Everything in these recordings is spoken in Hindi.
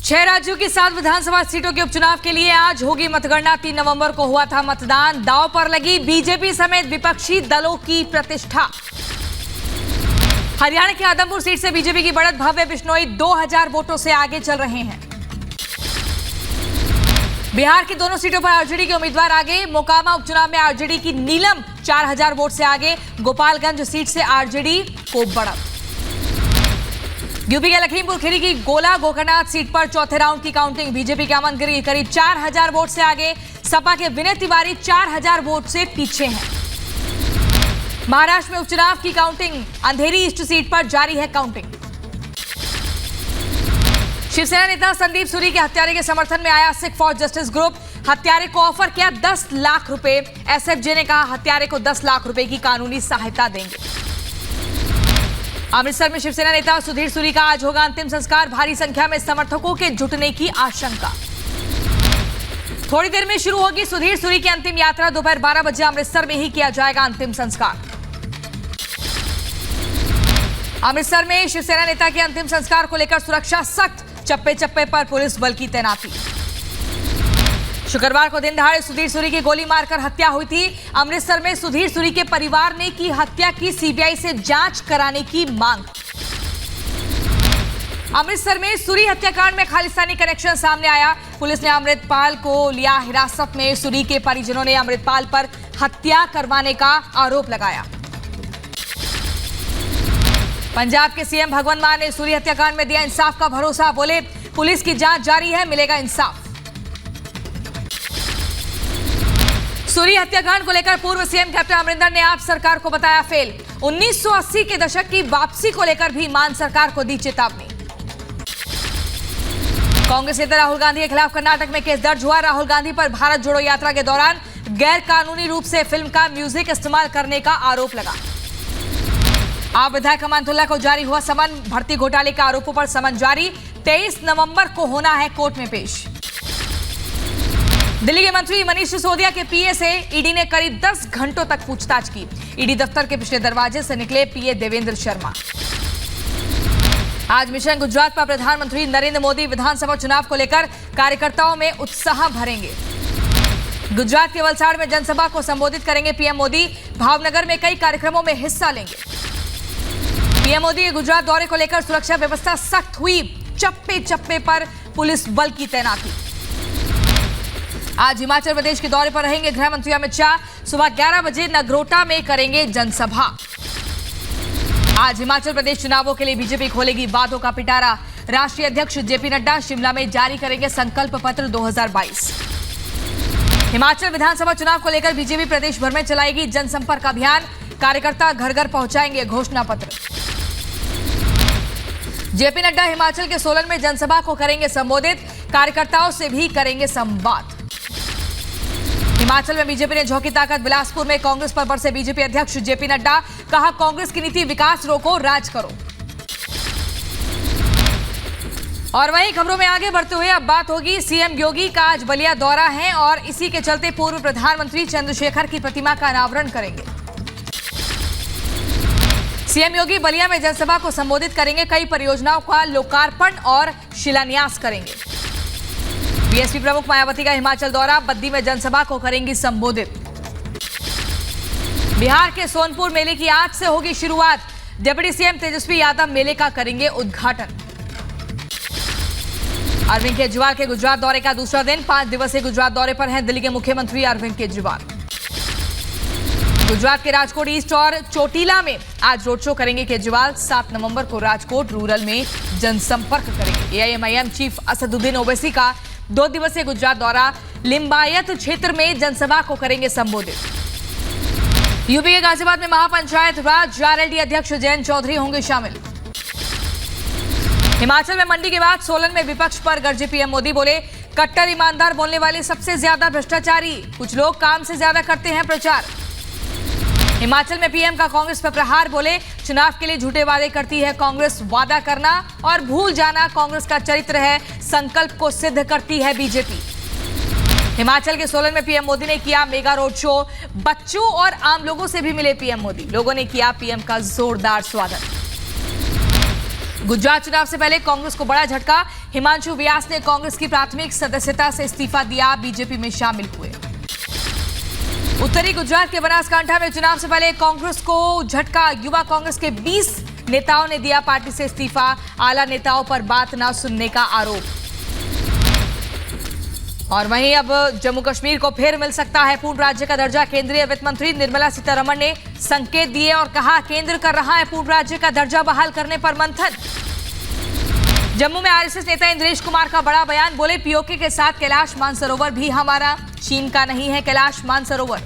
छह राज्यों की 7 विधानसभा सीटों के उपचुनाव के लिए आज होगी मतगणना। 3 नवंबर को हुआ था मतदान। दांव पर लगी बीजेपी समेत विपक्षी दलों की प्रतिष्ठा। हरियाणा के आदमपुर सीट से बीजेपी की बढ़त। भव्य बिश्नोई 2000 वोटों से आगे चल रहे हैं। बिहार की दोनों सीटों पर आरजेडी के उम्मीदवार आगे। मोकामा उपचुनाव में आरजेडी की नीलम 4000 वोट से आगे। गोपालगंज सीट से आरजेडी को बढ़त। यूपी के लखीमपुर खीरी की गोला गोकर्णनाथ सीट पर चौथे राउंड की काउंटिंग। बीजेपी के अमन गिरी करीब 4000 वोट से आगे। सपा के विनय तिवारी 4000 वोट से पीछे हैं। महाराष्ट्र में उपचुनाव की काउंटिंग। अंधेरी ईस्ट सीट पर जारी है काउंटिंग। शिवसेना नेता संदीप सूरी के हत्यारे के समर्थन में आया सिख फॉर जस्टिस ग्रुप। हत्यारे को ऑफर किया 10 लाख रुपए। एसएफजे ने कहा हत्यारे को 10 लाख रुपए की कानूनी सहायता देंगे। अमृतसर में शिवसेना नेता सुधीर सूरी का आज होगा अंतिम संस्कार। भारी संख्या में समर्थकों के जुटने की आशंका। थोड़ी देर में शुरू होगी सुधीर सूरी की अंतिम यात्रा। दोपहर 12 बजे अमृतसर में ही किया जाएगा अंतिम संस्कार। अमृतसर में शिवसेना नेता के अंतिम संस्कार को लेकर सुरक्षा सख्त। चप्पे चप्पे पर पुलिस बल की तैनाती। शुक्रवार को दिन दहाड़े सुधीर सूरी की गोली मारकर हत्या हुई थी। अमृतसर में सुधीर सूरी के परिवार ने की हत्या की सीबीआई से जांच कराने की मांग। अमृतसर में सूरी हत्याकांड में खालिस्तानी कनेक्शन सामने आया। पुलिस ने अमृतपाल को लिया हिरासत में। सूरी के परिजनों ने अमृतपाल पर हत्या करवाने का आरोप लगाया। पंजाब के सीएम भगवंत मान ने सूरी हत्याकांड में दिया इंसाफ का भरोसा। बोले पुलिस की जांच जारी है, मिलेगा इंसाफ। सूरी हत्याकांड को लेकर पूर्व सीएम कैप्टन अमरिंदर ने आप सरकार को बताया फेल। 1980 के दशक की वापसी को लेकर भी मान सरकार को दी चेतावनी। कांग्रेस नेता राहुल गांधी के खिलाफ कर्नाटक में केस दर्ज हुआ। राहुल गांधी पर भारत जोड़ो यात्रा के दौरान गैर कानूनी रूप से फिल्म का म्यूजिक इस्तेमाल करने का आरोप लगा। आप विधायक अमानतुल्लाह को जारी हुआ समन। भर्ती घोटाले के आरोपों पर समन जारी। 23 नवंबर को होना है कोर्ट में पेश। दिल्ली के मंत्री मनीष सिसोदिया के पीए से ईडी ने करीब 10 घंटों तक पूछताछ की। ईडी दफ्तर के पिछले दरवाजे से निकले पीए देवेंद्र शर्मा। आज मिशन गुजरात पर प्रधानमंत्री नरेंद्र मोदी विधानसभा चुनाव को लेकर कार्यकर्ताओं में उत्साह भरेंगे। गुजरात के वलसाड़ में जनसभा को संबोधित करेंगे पीएम मोदी। भावनगर में कई कार्यक्रमों में हिस्सा लेंगे। पीएम मोदी के गुजरात दौरे को लेकर सुरक्षा व्यवस्था सख्त हुई। चप्पे चप्पे पर पुलिस बल की तैनाती। आज हिमाचल प्रदेश के दौरे पर रहेंगे गृह मंत्री अमित शाह। सुबह 11 बजे नगरोटा में करेंगे जनसभा। आज हिमाचल प्रदेश चुनावों के लिए बीजेपी खोलेगी वादों का पिटारा। राष्ट्रीय अध्यक्ष जेपी नड्डा शिमला में जारी करेंगे संकल्प पत्र 2022। हिमाचल विधानसभा चुनाव को लेकर बीजेपी प्रदेश भर में चलाएगी जनसंपर्क अभियान। कार्यकर्ता घर घर पहुंचाएंगे घोषणा पत्र। जेपी नड्डा हिमाचल के सोलन में जनसभा को करेंगे संबोधित। कार्यकर्ताओं से भी करेंगे संवाद। हिमाचल में बीजेपी ने झोंकी ताकत। बिलासपुर में कांग्रेस पर बरसे बीजेपी अध्यक्ष जेपी नड्डा। कहा कांग्रेस की नीति विकास रोको, राज करो। और वहीं खबरों में आगे बढ़ते हुए अब बात होगी सीएम योगी का आज बलिया दौरा है और इसी के चलते पूर्व प्रधानमंत्री चंद्रशेखर की प्रतिमा का अनावरण करेंगे। सीएम योगी बलिया में जनसभा को संबोधित करेंगे। कई परियोजनाओं का लोकार्पण और शिलान्यास करेंगे। बीएसपी प्रमुख मायावती का हिमाचल दौरा। बद्दी में जनसभा को करेंगी संबोधित। बिहार के सोनपुर मेले की आज से होगी शुरुआत। डिप्टी सीएम तेजस्वी यादव मेले का करेंगे उद्घाटन। अरविंद केजरीवाल के गुजरात दौरे का दूसरा दिन। 5 दिवसीय गुजरात दौरे पर हैं दिल्ली के मुख्यमंत्री अरविंद केजरीवाल। गुजरात के राजकोट ईस्ट और चोटीला में आज रोड शो करेंगे केजरीवाल। 7 नवंबर को राजकोट रूरल में जनसंपर्क करेंगे। एआईएमआईएम चीफ असदुद्दीन ओवैसी का 2 दिवसीय गुजरात दौरा। लिंबायत क्षेत्र में जनसभा को करेंगे संबोधित। यूपी के गाजियाबाद में महापंचायत राज आरएलडी अध्यक्ष जयंत चौधरी होंगे शामिल। हिमाचल में मंडी के बाद सोलन में विपक्ष पर गरजे पीएम मोदी। बोले कट्टर ईमानदार बोलने वाले सबसे ज्यादा भ्रष्टाचारी। कुछ लोग काम से ज्यादा करते हैं प्रचार। हिमाचल में पीएम का कांग्रेस पर प्रहार। बोले चुनाव के लिए झूठे वादे करती है कांग्रेस। वादा करना और भूल जाना कांग्रेस का चरित्र है। संकल्प को सिद्ध करती है बीजेपी। हिमाचल के सोलन में पीएम मोदी ने किया मेगा रोड शो। बच्चों और आम लोगों से भी मिले पीएम मोदी। लोगों ने किया पीएम का जोरदार स्वागत। गुजरात चुनाव से पहले कांग्रेस को बड़ा झटका। हिमांशु व्यास ने कांग्रेस की प्राथमिक सदस्यता से इस्तीफा दिया, बीजेपी में शामिल हुए। उत्तरी गुजरात के बनासकांठा में चुनाव से पहले कांग्रेस को झटका। युवा कांग्रेस के 20 नेताओं ने दिया पार्टी से इस्तीफा। आला नेताओं पर बात न सुनने का आरोप। और वहीं अब जम्मू कश्मीर को फिर मिल सकता है पूर्ण राज्य का दर्जा। केंद्रीय वित्त मंत्री निर्मला सीतारमण ने संकेत दिए और कहा, केंद्र कर रहा है पूर्ण राज्य का दर्जा बहाल करने पर मंथन। जम्मू में आरएसएस नेता इंद्रेश कुमार का बड़ा बयान, बोले पीओके के साथ कैलाश मानसरोवर भी हमारा, चीन का नहीं है कैलाश मानसरोवर।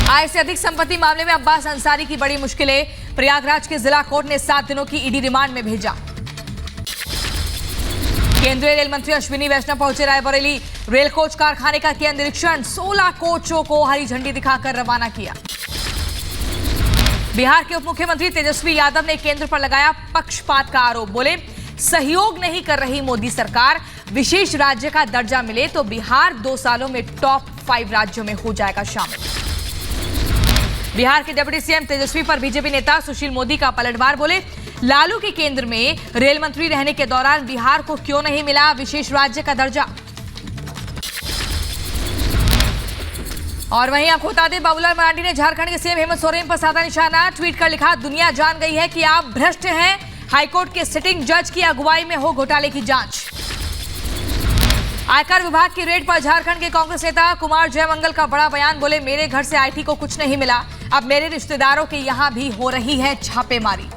आय से अधिक संपत्ति मामले में अब्बास अंसारी की बड़ी मुश्किलें। प्रयागराज के जिला कोर्ट ने 7 दिनों की ईडी रिमांड में भेजा। केंद्रीय रेल मंत्री अश्विनी वैष्णव पहुंचे रायबरेली। रेल कोच कारखाने का किया निरीक्षण। 16 कोचों को हरी झंडी दिखाकर रवाना किया। बिहार के उप मुख्यमंत्री तेजस्वी यादव ने केंद्र पर लगाया पक्षपात का आरोप, बोले सहयोग नहीं कर रही मोदी सरकार। विशेष राज्य का दर्जा मिले तो बिहार 2 सालों में टॉप 5 राज्यों में हो जाएगा शामिल। बिहार के डिप्टी सीएम तेजस्वी पर बीजेपी नेता सुशील मोदी का पलटवार, बोले लालू के केंद्र में रेल मंत्री रहने के दौरान बिहार को क्यों नहीं मिला विशेष राज्य का दर्जा। और वहीं आपको बता दें, बाबूलाल मरांडी ने झारखंड के सीएम हेमंत सोरेन पर साधा निशाना। ट्वीट कर लिखा, दुनिया जान गई है कि आप भ्रष्ट हैं। हाईकोर्ट के सिटिंग जज की अगुवाई में हो घोटाले की जांच। आयकर विभाग की रेड पर झारखंड के कांग्रेस नेता कुमार जयमंगल का बड़ा बयान, बोले मेरे घर से आईटी को कुछ नहीं मिला, अब मेरे रिश्तेदारों के यहां भी हो रही है छापेमारी।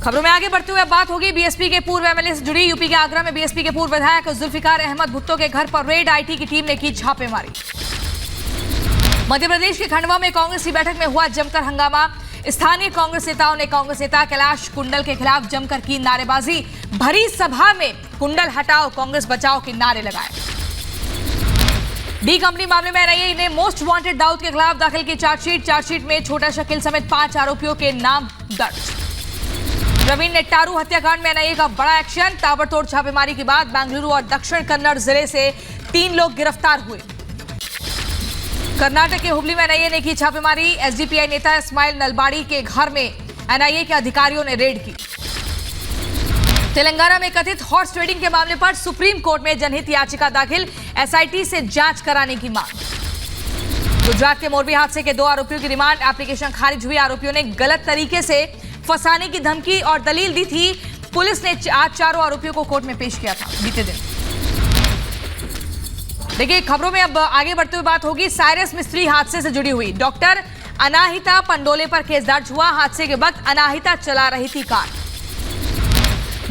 खबरों में आगे बढ़ते हुए बात होगी बीएसपी के पूर्व एमएलए से जुड़ी। यूपी के आगरा में बीएसपी के पूर्व विधायक जुल्फिकार अहमद भुट्टो के घर पर रेड, आईटी की टीम ने की छापेमारी। मध्य प्रदेश के खंडवा में कांग्रेस की बैठक में हुआ जमकर हंगामा। स्थानीय कांग्रेस नेताओं ने कांग्रेस नेता कैलाश कुंडल के खिलाफ जमकर की नारेबाजी। भरी सभा में कुंडल हटाओ कांग्रेस बचाओ के नारे लगाए। डी कंपनी मामले में एनआईए ने मोस्ट वांटेड दाऊद के खिलाफ दाखिल की चार्जशीट में छोटा शकील समेत 5 आरोपियों के नाम दर्ज। प्रवीण नेट्टारू हत्याकांड में एनआईए का बड़ा एक्शन। ताबड़तोड़ छापेमारी के बाद बेंगलुरु और दक्षिण कन्नड़ जिले से 3 लोग गिरफ्तार हुए। कर्नाटक के हुबली में एनआईए ने की छापेमारी। एसडीपीआई नेता इस्माइल नलबाड़ी के घर में एनआईए के अधिकारियों ने रेड की। तेलंगाना में कथित हॉर्स ट्रेडिंग के मामले पर सुप्रीम कोर्ट में जनहित याचिका दाखिल, एसआईटी से जांच कराने की मांग। गुजरात के मोरबी हादसे के 2 आरोपियों की रिमांड एप्लीकेशन खारिज हुई। आरोपियों ने गलत तरीके से फंसाने की धमकी और दलील दी थी। पुलिस ने आज चारों आरोपियों को कोर्ट में पेश किया था बीते दिन। देखिए खबरों में अब आगे बढ़ते हुए बात होगी साइरस मिस्त्री हादसे से जुड़ी हुई। डॉक्टर अनाहिता पंडोले पर केस दर्ज हुआ। हादसे के वक्त अनाहिता चला रही थी कार।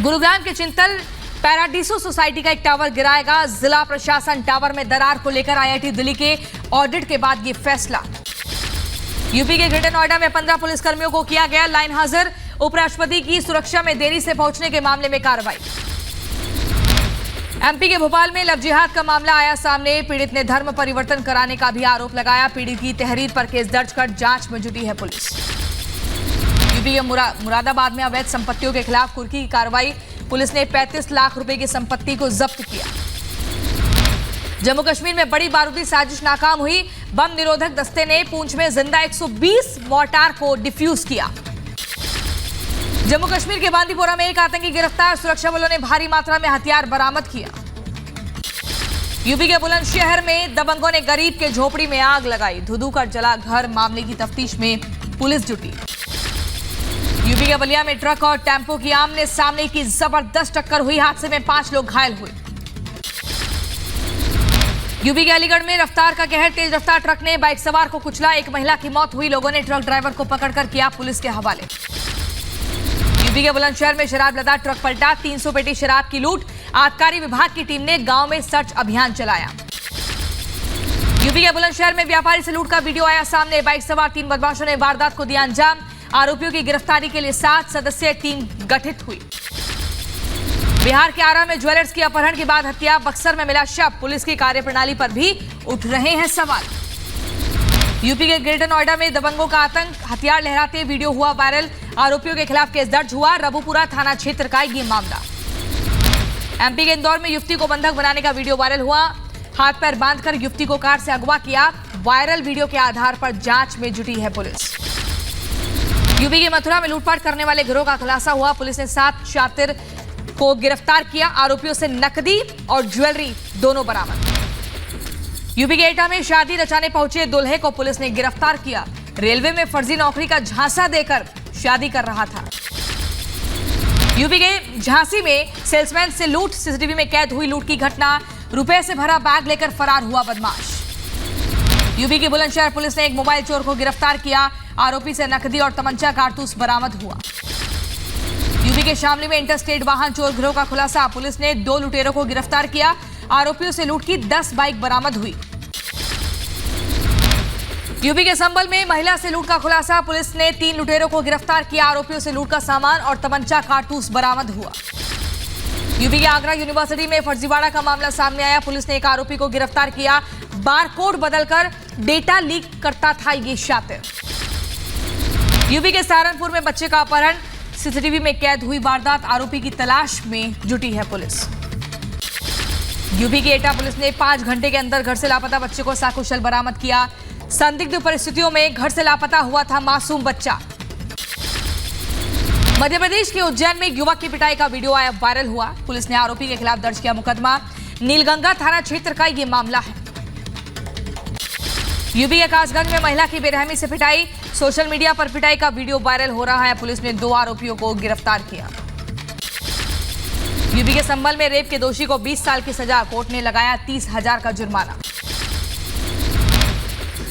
गुरुग्राम के चिंतल पैराडीसो सोसाइटी का एक टावर गिराएगा जिला प्रशासन। टावर में दरार को लेकर आईआईटी दिल्ली के ऑडिट के बाद ये फैसला। यूपी के ग्रेटर नोएडा में 15 पुलिसकर्मियों को किया गया लाइन हाजिर। उपराष्ट्रपति की सुरक्षा में देरी से पहुंचने के मामले में कार्रवाई। एमपी के भोपाल में लव जिहाद का मामला आया सामने। पीड़ित ने धर्म परिवर्तन कराने का भी आरोप लगाया। पीड़ित की तहरीर पर केस दर्ज कर जांच में जुटी है पुलिस। यूपी के मुरादाबाद में अवैध संपत्तियों के खिलाफ कुर्की की कार्रवाई। पुलिस ने 35 लाख रुपए की संपत्ति को जब्त किया। जम्मू कश्मीर में बड़ी बारूदी साजिश नाकाम हुई। बम निरोधक दस्ते ने पूंछ में जिंदा 120 मोर्टार को डिफ्यूज किया। जम्मू कश्मीर के बांदीपोरा में एक आतंकी गिरफ्तार। सुरक्षा बलों ने भारी मात्रा में हथियार बरामद किया। यूपी के बुलंदशहर में दबंगों ने गरीब के झोपड़ी में आग लगाई। धुधु कर जला घर। मामले की तफ्तीश में पुलिस जुटी। यूपी के बलिया में ट्रक और टेम्पो की आमने सामने की जबरदस्त टक्कर हुई। हादसे में 5 लोग घायल हुए। यूपी के अलीगढ़ में रफ्तार का कहर। तेज रफ्तार ट्रक ने बाइक सवार को कुचला। एक महिला की मौत हुई। लोगों ने ट्रक ड्राइवर को पकड़कर किया पुलिस के हवाले। यूपी के बुलंदशहर में शराब लदा ट्रक पलटा। 300 पेटी शराब की लूट। आबकारी विभाग की टीम ने गांव में सर्च अभियान चलाया। यूपी के बुलंदशहर में व्यापारी से लूट का वीडियो आया सामने। बाइक सवार 3 बदमाशों ने वारदात को दिया अंजाम। आरोपियों की गिरफ्तारी के लिए 7 सदस्यीय टीम गठित हुई। बिहार के आरा में ज्वेलर्स की अपहरण के बाद हत्या। बक्सर में मिला शव। पुलिस की कार्यप्रणाली पर भी उठ रहे हैं सवाल। यूपी के ग्रेटर नोएडा में दबंगों का आतंक। हथियार लहराते वीडियो हुआ वायरल। आरोपियों के खिलाफ केस दर्ज हुआ। रबुपुरा थाना क्षेत्र का ये मामला। एमपी के इंदौर में युवती को बंधक बनाने का वीडियो वायरल हुआ। हाथ पैर बांधकर युवती को कार से अगवा किया। वायरल वीडियो के आधार पर जांच में जुटी है पुलिस। यूपी के मथुरा में लूटपाट करने वाले गिरोह का खुलासा हुआ। पुलिस ने 7 शातिर को गिरफ्तार किया। आरोपियों से नकदी और ज्वेलरी दोनों बरामद। यूपी के एटा में शादी रचाने पहुंचे दूल्हे को पुलिस ने गिरफ्तार किया। रेलवे में फर्जी नौकरी का झांसा देकर शादी कर रहा था। यूपी के झांसी में सेल्समैन से लूट। सीसीटीवी में कैद हुई लूट की घटना। रुपए से भरा बैग लेकर फरार हुआ बदमाश। यूपी की बुलंदशहर पुलिस ने एक मोबाइल चोर को गिरफ्तार किया। आरोपी से नकदी और तमंचा कारतूस बरामद हुआ। यूपी के शामली में इंटरस्टेट वाहन चोर गिरोह का खुलासा। पुलिस ने 2 लुटेरों को गिरफ्तार किया। आरोपियों से लूट की 10 बाइक बरामद हुई। यूपी के संभल में महिला से लूट का खुलासा। पुलिस ने 3 लुटेरों को गिरफ्तार किया। आरोपियों से लूट का सामान और तमंचा कारतूस बरामद हुआ। यूपी के आगरा यूनिवर्सिटी में फर्जीवाड़ा का मामला सामने आया। पुलिस ने एक आरोपी को गिरफ्तार किया। बारकोड बदलकर डेटा लीक करता था ये शातिर। यूपी के सहारनपुर में बच्चे का अपहरण। सीसीटीवी में कैद हुई वारदात। आरोपी की तलाश में जुटी है पुलिस। यूपी की एटा पुलिस ने 5 घंटे के अंदर घर से लापता बच्चे को सकुशल बरामद किया। संदिग्ध परिस्थितियों में घर से लापता हुआ था मासूम बच्चा। मध्य प्रदेश के उज्जैन में एक युवक की पिटाई का वीडियो आया वायरल हुआ। पुलिस ने आरोपी के खिलाफ दर्ज किया मुकदमा। नीलगंगा थाना क्षेत्र का ये मामला है। यूपी के कासगंज में महिला की बेरहमी से पिटाई। सोशल मीडिया पर पिटाई का वीडियो वायरल हो रहा है। पुलिस ने 2 आरोपियों को गिरफ्तार किया। यूपी के संभल में रेप के दोषी को 20 साल की सजा। कोर्ट ने लगाया 30,000 का जुर्माना।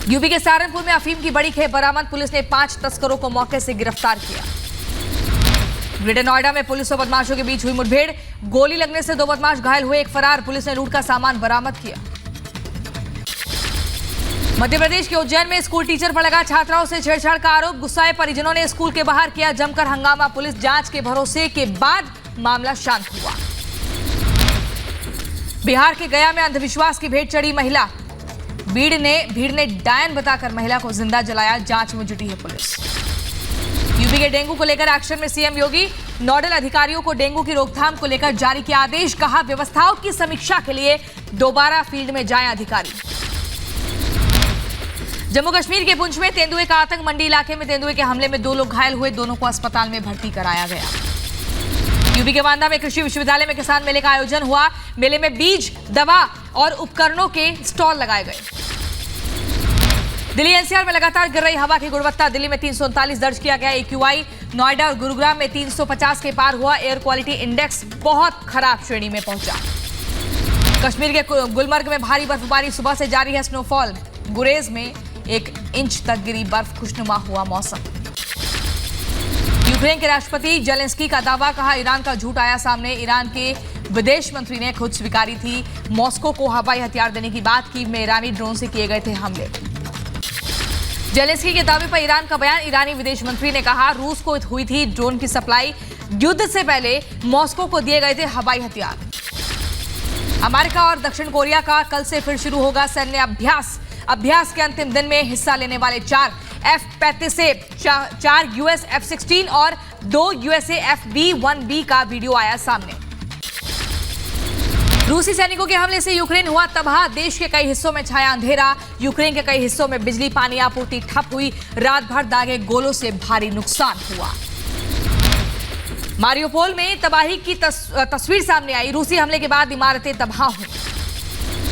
यूपी के सहारनपुर में अफीम की बड़ी खेप बरामद। पुलिस ने 5 तस्करों को मौके से गिरफ्तार किया। ग्रेटर नोएडा में पुलिस और बदमाशों के बीच हुई मुठभेड़। गोली लगने से 2 बदमाश घायल हुए, एक फरार। पुलिस ने लूट का सामान बरामद किया। मध्य प्रदेश के उज्जैन में स्कूल टीचर पर लगा छात्राओं से छेड़छाड़ का आरोप। गुस्साए परिजनों ने स्कूल के बाहर किया जमकर हंगामा। पुलिस जांच के भरोसे के बाद मामला शांत हुआ। बिहार के गया में अंधविश्वास की भेंट चढ़ी महिला। भीड़ ने डायन बताकर महिला को जिंदा जलाया। जांच में जुटी है पुलिस। यूपी के डेंगू को लेकर एक्शन में सीएम योगी। नोडल अधिकारियों को डेंगू की रोकथाम को लेकर जारी किया आदेश। कहा व्यवस्थाओं की समीक्षा के लिए दोबारा फील्ड में जाएं अधिकारी। जम्मू कश्मीर के पुंछ में तेंदुए का आतंक। मंडी इलाके में तेंदुए के हमले में 2 लोग घायल हुए। दोनों को अस्पताल में भर्ती कराया गया। यूपी के बांदा में कृषि विश्वविद्यालय में किसान मेले का आयोजन हुआ। मेले में बीज, दवा और उपकरणों के स्टॉल लगाए गए। दिल्ली एनसीआर में लगातार गिर रही हवा की गुणवत्ता। दिल्ली में 339 दर्ज किया गया एक्यूआई। नोएडा और गुरुग्राम में 350 के पार हुआ। एयर क्वालिटी इंडेक्स बहुत खराब श्रेणी में पहुंचा। कश्मीर के गुलमर्ग में भारी बर्फबारी। सुबह से जारी है स्नोफॉल। गुरेज में 1 इंच तक गिरी बर्फ। खुशनुमा हुआ मौसम। यूक्रेन के राष्ट्रपति जेलेंस्की का दावा। कहा ईरान का झूठ आया सामने। ईरान के विदेश मंत्री ने खुद स्वीकारी थी मॉस्को को हवाई हथियार देने की बात। कीव में ईरानी ड्रोन से किए गए थे हमले। जेलेंस्की के दावे पर ईरान का बयान। ईरानी विदेश मंत्री ने कहा रूस को हुई थी ड्रोन की सप्लाई। युद्ध से पहले मॉस्को को दिए गए थे हवाई हथियार। अमेरिका और दक्षिण कोरिया का कल से फिर शुरू होगा सैन्य अभ्यास। अभ्यास के अंतिम दिन में हिस्सा लेने वाले 4 F-35 से 4 US F-16 और 2 USA FB-1B का वीडियो आया सामने। रूसी सैनिकों के हमले से यूक्रेन हुआ तबाह। देश के कई हिस्सों में छाया अंधेरा। यूक्रेन के कई हिस्सों में बिजली पानी आपूर्ति ठप हुई। रात भर दागे गोलों से भारी नुकसान हुआ। मारियोपोल में तबाही की तस्वीर सामने आई। रूसी हमले के बाद इमारतें तबाह हुई।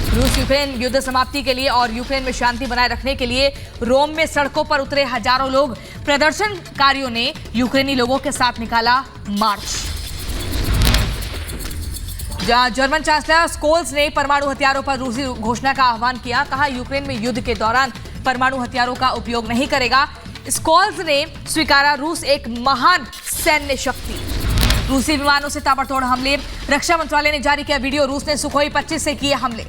रूस यूक्रेन युद्ध समाप्ति के लिए और यूक्रेन में शांति बनाए रखने के लिए रोम में सड़कों पर उतरे हजारों लोग। प्रदर्शनकारियों ने यूक्रेनी लोगों के साथ निकाला मार्च। जर्मन चांसलर स्कोल्स ने परमाणु हथियारों पर रूसी घोषणा का आह्वान किया। कहा यूक्रेन में युद्ध के दौरान परमाणु हथियारों का उपयोग नहीं करेगा। स्कोल्स ने स्वीकारा रूस एक महान सैन्य शक्ति। रूसी विमानों से ताबड़तोड़ हमले। रक्षा मंत्रालय ने जारी किया वीडियो। रूस ने सुखोई 25 से किए हमले।